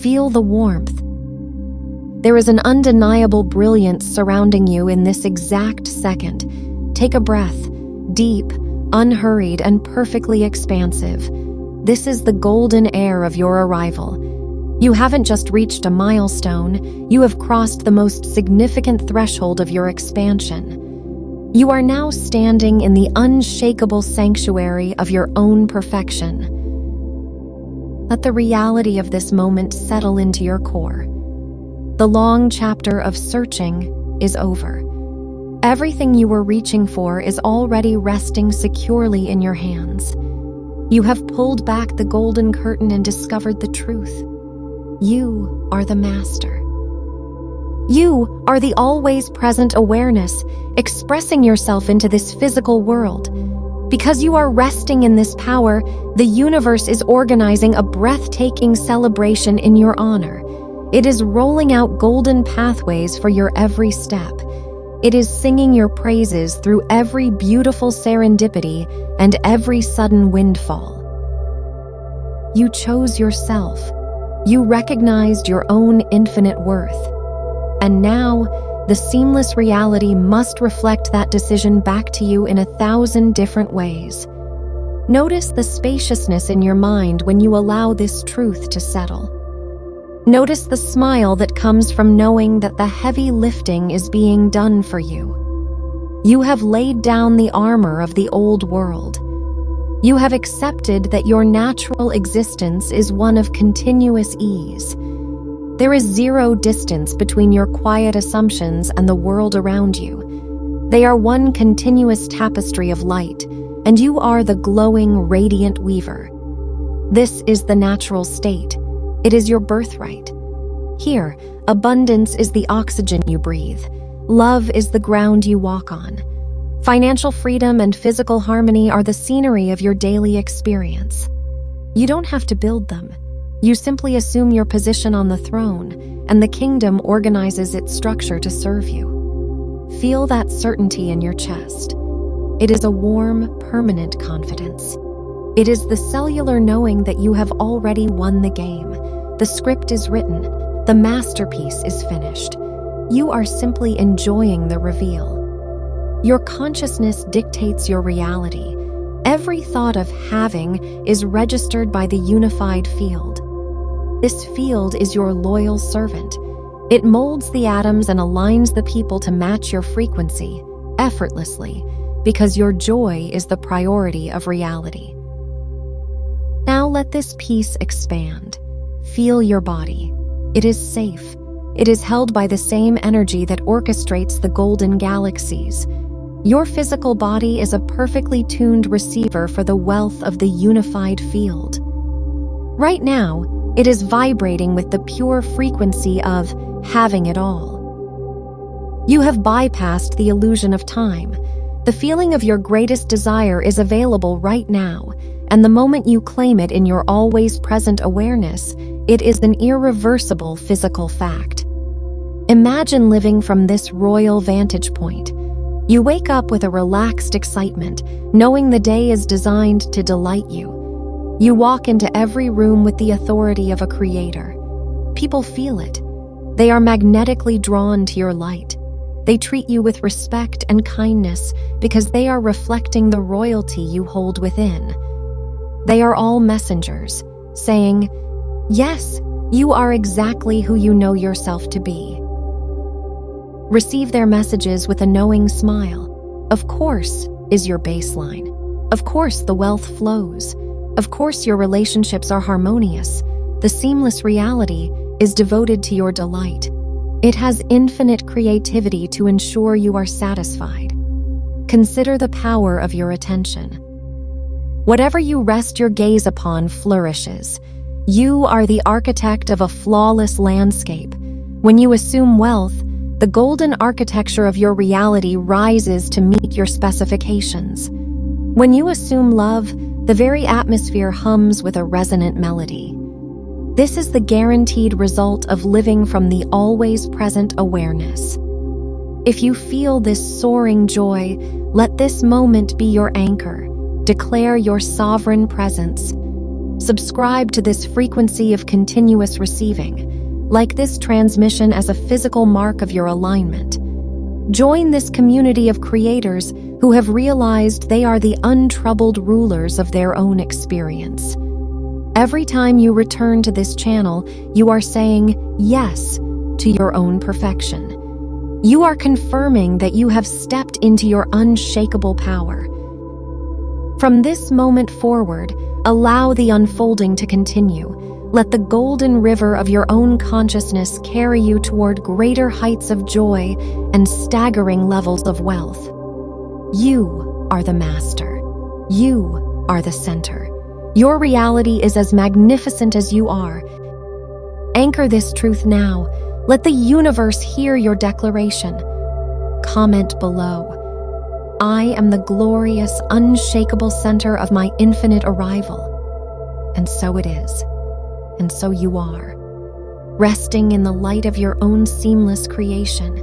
Feel the warmth. There is an undeniable brilliance surrounding you in this exact second. Take a breath, deep, unhurried, and perfectly expansive. This is the golden air of your arrival. You haven't just reached a milestone, you have crossed the most significant threshold of your expansion. You are now standing in the unshakable sanctuary of your own perfection. Let the reality of this moment settle into your core. The long chapter of searching is over. Everything you were reaching for is already resting securely in your hands. You have pulled back the golden curtain and discovered the truth. You are the master. You are the always present awareness, expressing yourself into this physical world. Because you are resting in this power, the universe is organizing a breathtaking celebration in your honor. It is rolling out golden pathways for your every step. It is singing your praises through every beautiful serendipity and every sudden windfall. You chose yourself. You recognized your own infinite worth. And now, the seamless reality must reflect that decision back to you in 1,000 different ways. Notice the spaciousness in your mind when you allow this truth to settle. Notice the smile that comes from knowing that the heavy lifting is being done for you. You have laid down the armor of the old world. You have accepted that your natural existence is one of continuous ease. There is zero distance between your quiet assumptions and the world around you. They are one continuous tapestry of light, and you are the glowing, radiant weaver. This is the natural state. It is your birthright. Here, abundance is the oxygen you breathe. Love is the ground you walk on. Financial freedom and physical harmony are the scenery of your daily experience. You don't have to build them. You simply assume your position on the throne, and the kingdom organizes its structure to serve you. Feel that certainty in your chest. It is a warm, permanent confidence. It is the cellular knowing that you have already won the game. The script is written. The masterpiece is finished. You are simply enjoying the reveal. Your consciousness dictates your reality. Every thought of having is registered by the unified field. This field is your loyal servant. It molds the atoms and aligns the people to match your frequency, effortlessly, because your joy is the priority of reality. Now let this peace expand. Feel your body. It is safe. It is held by the same energy that orchestrates the golden galaxies. Your physical body is a perfectly tuned receiver for the wealth of the unified field. Right now, it is vibrating with the pure frequency of having it all. You have bypassed the illusion of time. The feeling of your greatest desire is available right now, and the moment you claim it in your always present awareness, it is an irreversible physical fact. Imagine living from this royal vantage point. You wake up with a relaxed excitement, knowing the day is designed to delight you. You walk into every room with the authority of a creator. People feel it. They are magnetically drawn to your light. They treat you with respect and kindness because they are reflecting the royalty you hold within. They are all messengers, saying, "Yes, you are exactly who you know yourself to be." Receive their messages with a knowing smile. Of course is your baseline. Of course the wealth flows. Of course your relationships are harmonious. The seamless reality is devoted to your delight. It has infinite creativity to ensure you are satisfied. Consider the power of your attention. Whatever you rest your gaze upon flourishes. You are the architect of a flawless landscape. When you assume wealth, the golden architecture of your reality rises to meet your specifications. When you assume love, the very atmosphere hums with a resonant melody. This is the guaranteed result of living from the always present awareness. If you feel this soaring joy, let this moment be your anchor. Declare your sovereign presence. Subscribe to this frequency of continuous receiving, like this transmission as a physical mark of your alignment. Join this community of creators who have realized they are the untroubled rulers of their own experience. Every time you return to this channel, you are saying yes to your own perfection. You are confirming that you have stepped into your unshakable power. From this moment forward, allow the unfolding to continue. Let the golden river of your own consciousness carry you toward greater heights of joy and staggering levels of wealth. You are the master. You are the center. Your reality is as magnificent as you are. Anchor this truth now. Let the universe hear your declaration. Comment below. I am the glorious, unshakable center of my infinite arrival. And so it is. And so you are. Resting in the light of your own seamless creation.